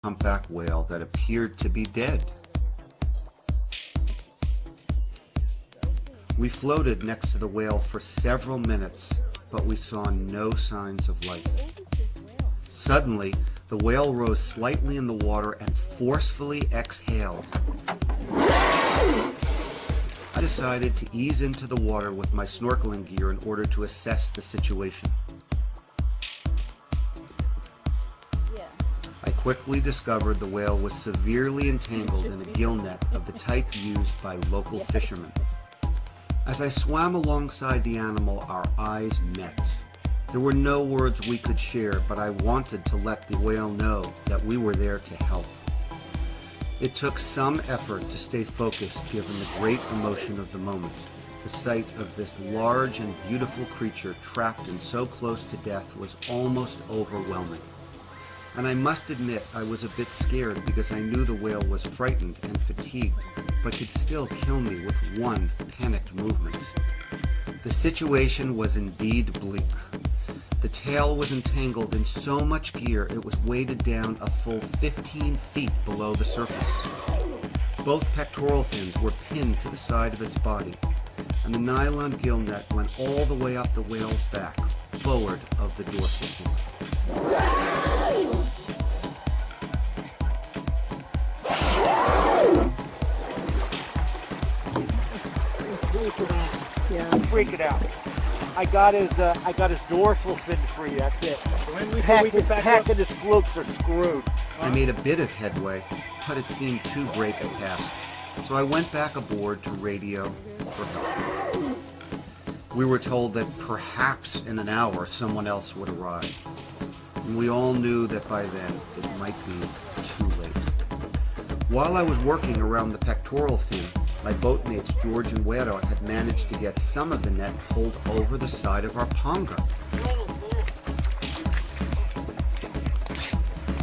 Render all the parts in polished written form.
humpback whale that appeared to be dead. We floated next to the whale for several minutes, but we saw no signs of life. Suddenly, the whale rose slightly in the water and forcefully exhaled. I decided to ease into the water with my snorkeling gear in order to assess the situation. I quickly discovered the whale was severely entangled in a gill net of the type used by local fishermen. As I swam alongside the animal, our eyes met. There were no words we could share, but I wanted to let the whale know that we were there to help. It took some effort to stay focused given the great emotion of the moment. The sight of this large and beautiful creature trapped and so close to death was almost overwhelming. And I must admit I was a bit scared because I knew the whale was frightened and fatigued, but could still kill me with one panicked movement. The situation was indeed bleak. The tail was entangled in so much gear it was weighted down a full 15 feet below the surface. Both pectoral fins were pinned to the side of its body, and the nylon gill net went all the way up the whale's back, forward of the dorsal fin. Yeah. Let's freak it out. I got his dorsal fin free. That's it. Packing his flukes are screwed. I made a bit of headway, but it seemed too great a task, so I went back aboard to radio for help. We were told that perhaps in an hour someone else would arrive, and we all knew that by then it might be too late. While I was working around the pectoral fin, my boatmates George and Guerra had managed to get some of the net pulled over the side of our ponga.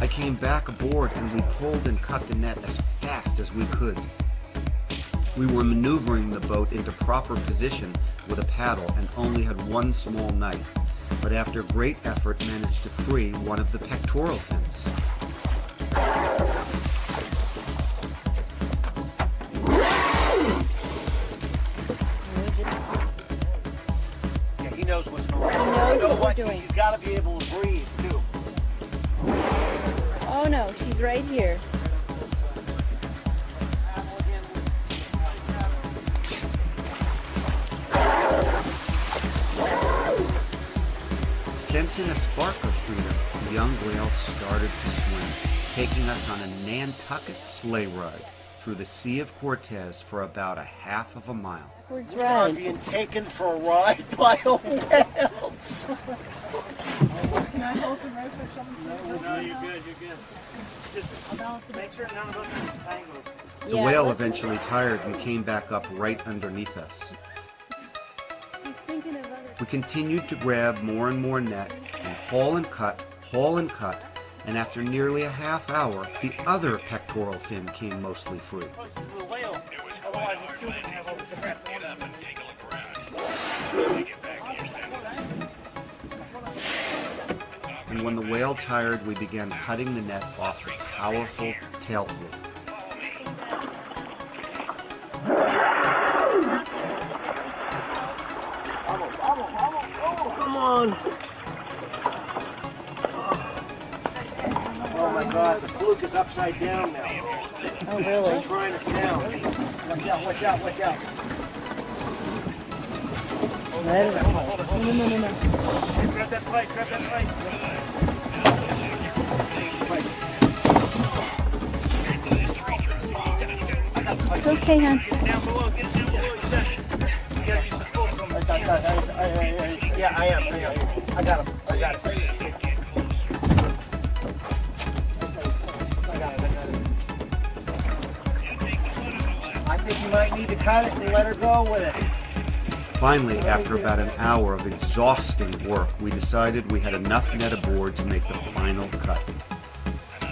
I came back aboard and we pulled and cut the net as fast as we could. We were maneuvering the boat into proper position with a paddle and only had one small knife, but after great effort managed to free one of the pectoral fins. He knows what's going on. He knows what we're doing. He's got to be able to breathe, too. Oh no, she's right here. Sensing a spark of freedom, the young whale started to swim, taking us on a Nantucket sleigh ride through the Sea of Cortez for about a half of a mile. Where's We're Ryan? being taken for a ride by a whale. Can I hold him right for something? No, you're good, you're good. Just make sure none of us are entangled. The whale eventually tired and came back up right underneath us. We continued to grab more and more net and haul and cut, and after nearly a half hour, the other pectoral fin came mostly free. And when the whale tired, we began cutting the net off a powerful tail fluke. Come on. Oh my God, the fluke is upside down now. Oh really? It's trying to sound. Watch out, watch out, watch out. No. Grab that plate, grab that plate. It's okay, hon. Get it down below, get it down below. You gotta use the full from the Yeah, I am. I got him. I got it. I think you might need to cut it and let her go with it. Finally, after about an hour of exhausting work, we decided we had enough net aboard to make the final cut.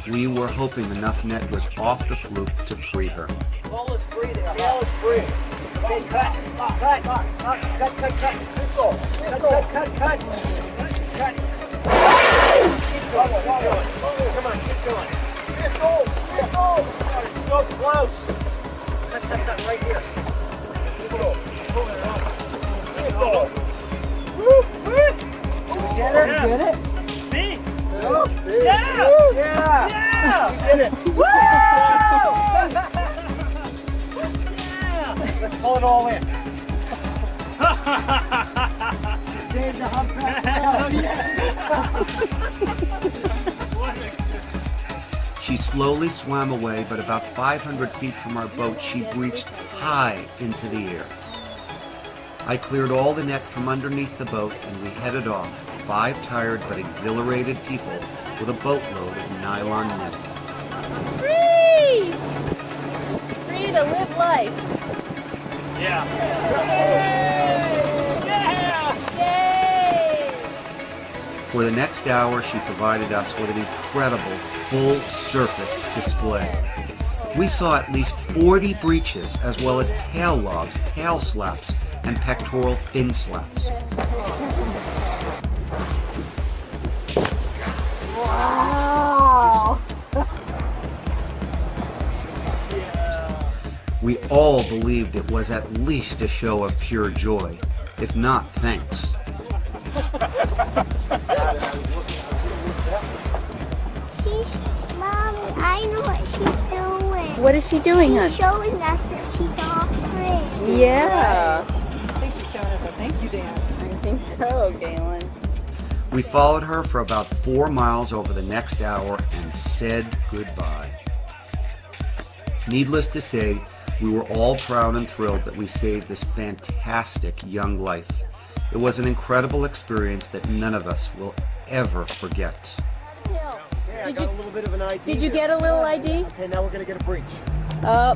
We were hoping enough net was off the fluke to free her. Tail is free. Okay, cut. Keep going. Cut. Keep going. Come on, keep going. so close. Cut, right here. Pull it up. Pull. Woo, woo. Get it? Yeah. Get it? See? Oh, Yeah. Yeah. Yeah. You did it. Woo! Let's pull it all in. You saved the humpback whale. She slowly swam away, but about 500 feet from our boat, she breached high into the air. I cleared all the net from underneath the boat, and we headed off, 5 tired but exhilarated people with a boatload of nylon netting. Free! Free to live life. Yeah. Yay! For the next hour, she provided us with an incredible full-surface display. We saw at least 40 breaches, as well as tail lobs, tail slaps, and pectoral fin slaps. Wow! We all believed it was at least a show of pure joy, if not thanks. Mommy, I know what she's doing. What is she doing, She's hon? showing us that she's all free. Yeah. I think she's showing us a thank you dance. I think so, Galen. We followed her for about 4 miles over the next hour and said goodbye. Needless to say, we were all proud and thrilled that we saved this fantastic young life. It was an incredible experience that none of us will ever forget. Yeah, I got a little bit of an ID. Did you get a little ID? Okay, now we're going to get a breach. Oh.